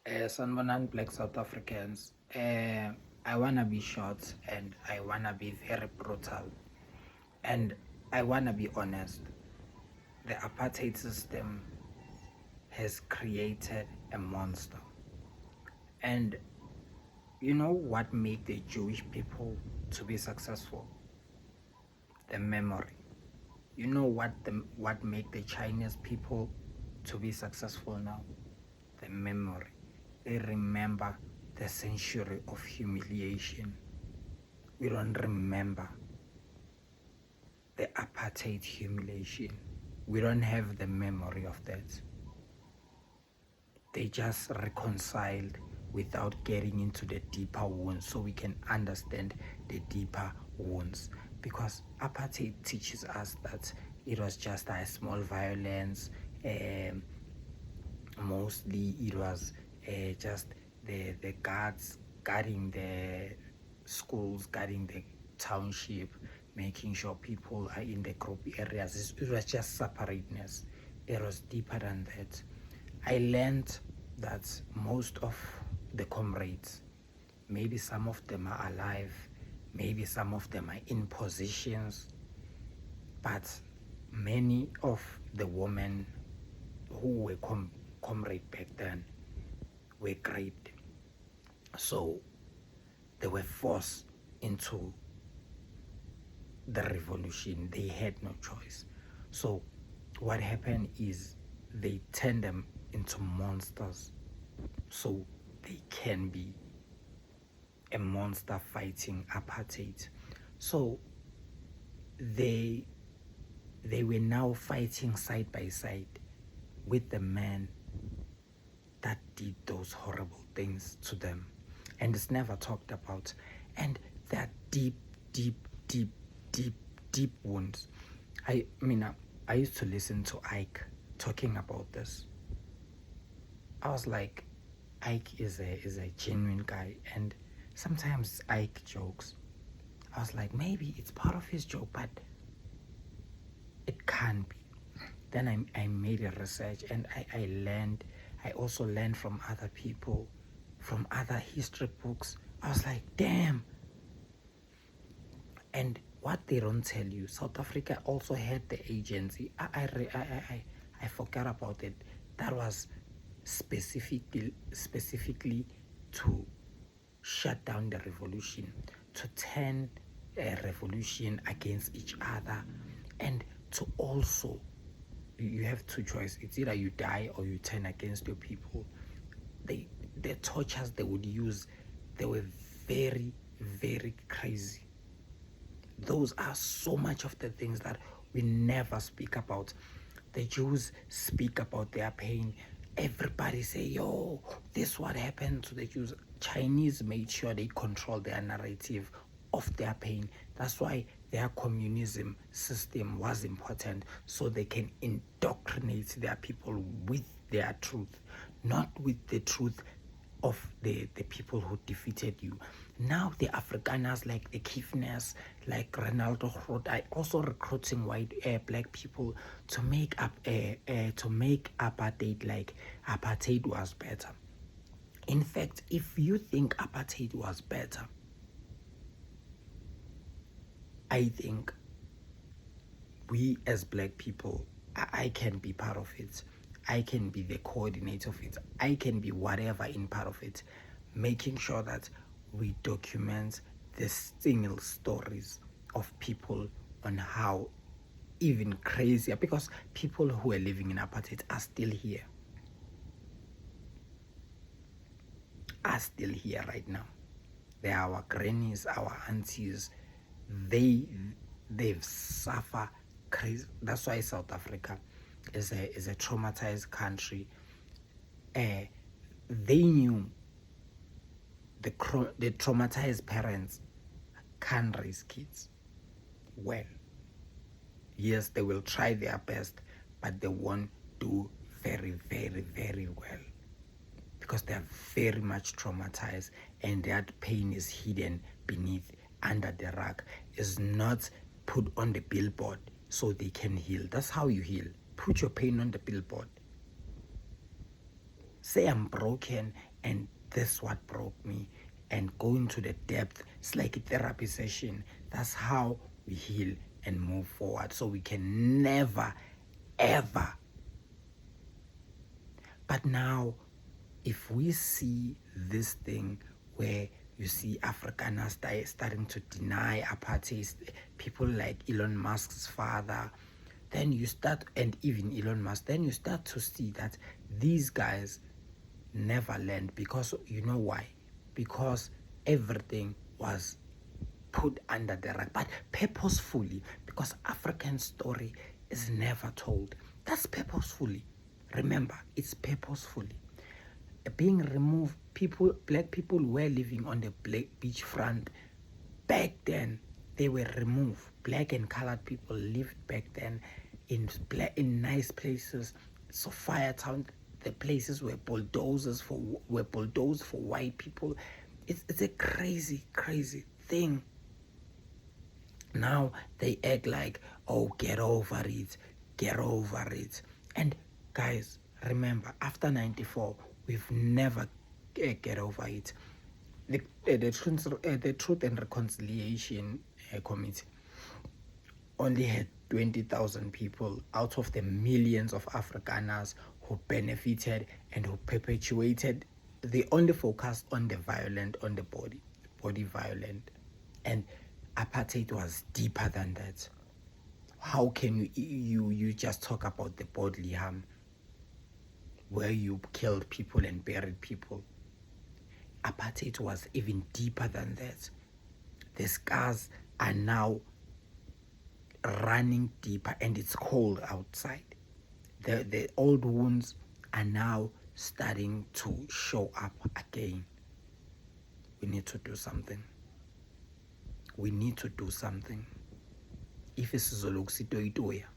Sanbonan Black South Africans, I wanna be short and I wanna be very brutal and I wanna be honest. The apartheid system has created a monster. And you know what made the Jewish people to be successful? The memory. You know what made the Chinese people to be successful now? The memory. They remember the century of humiliation. We don't remember the apartheid humiliation. We don't have the memory of that. They just reconciled without getting into the deeper wounds so we can understand the deeper wounds. Because apartheid teaches us that it was just a small violence. Mostly it was just the guards guarding the schools, guarding the township, making sure people are in the group areas. It was just separateness. It was deeper than that. I learned that most of the comrades, maybe some of them are alive, maybe some of them are in positions, but many of the women who were comrade back then were raped. So they were forced into the revolution. They had no choice. So what happened is they turned them into monsters so they can be a monster fighting apartheid. So they were now fighting side by side with the man that did those horrible things to them, and it's never talked about. And that deep, deep, deep, deep, deep wounds. I used to listen to Ike talking about this. I was like, Ike is a genuine guy, and sometimes Ike jokes. I was like, maybe it's part of his joke, but it can't be. Then I made a research and I learned. I also learned from other people, from other history books. I was like, damn. And what they don't tell you, South Africa also had the agency. I forgot about it. That was specifically to shut down the revolution, to turn a revolution against each other, and to also, you have two choices. It's either you die or you turn against your people. The tortures they would use, they were very, very crazy. Those are so much of the things that we never speak about. The Jews speak about their pain. Everybody say, yo, this what happened to the Jews. Chinese made sure they control their narrative of their pain. That's why their communism system was important, so they can indoctrinate their people with their truth, not with the truth of the people who defeated you. Now the Afrikaners like the Kifnes, like Ronaldo Groot, are also recruiting white black people to make apartheid like apartheid was better. In fact, if you think apartheid was better, I think we as black people, I can be part of it. I can be the coordinator of it. I can be whatever in part of it, making sure that we document the single stories of people on how even crazier, because people who are living in apartheid are still here. Right now. They are our grannies, our aunties. They've suffered crazy. That's why South Africa is a traumatized country. They knew the traumatized parents can't raise kids well. Yes, they will try their best, but they won't do very, very, very well, because they are very much traumatized, and that pain is hidden beneath, under the rug. Is not put on the billboard so they can heal. That's how you heal. Put your pain on the billboard. Say I'm broken And this what broke me. And going to the depth, it's like a therapy session. That's how we heal and move forward. So we can never, ever. But now, if we see this thing where you see Afrikaners starting to deny apartheid, people like Elon Musk's father, then you start, and even Elon Musk, then you start to see that these guys never learned. Because you know why? Because everything was put under the rug, but purposefully, because African story is never told. That's purposefully. Remember, it's purposefully. Being removed, black people were living on the black beachfront. Back then, they were removed. Black and colored people lived back then in nice places. Sophia Town, the places were bulldozed for white people. It's a crazy, crazy thing. Now they act like, oh, get over it. And guys, remember, after 94, we've never get over it. The Truth and Reconciliation Committee only had 20,000 people out of the millions of Afrikaners who benefited and who perpetuated. They only focused on the violent, on the body violent. And apartheid was deeper than that. How can you just talk about the bodily harm where you killed people and buried people? Apartheid was even deeper than that. The scars are now running deeper, and it's cold outside. The old wounds are now starting to show up again. We need to do something. If isizoloku sitoyitoya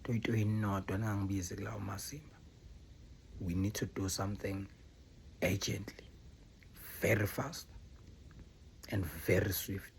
inodwa nangibizi kulawo masimba, we need to do something urgently, very fast and very swift.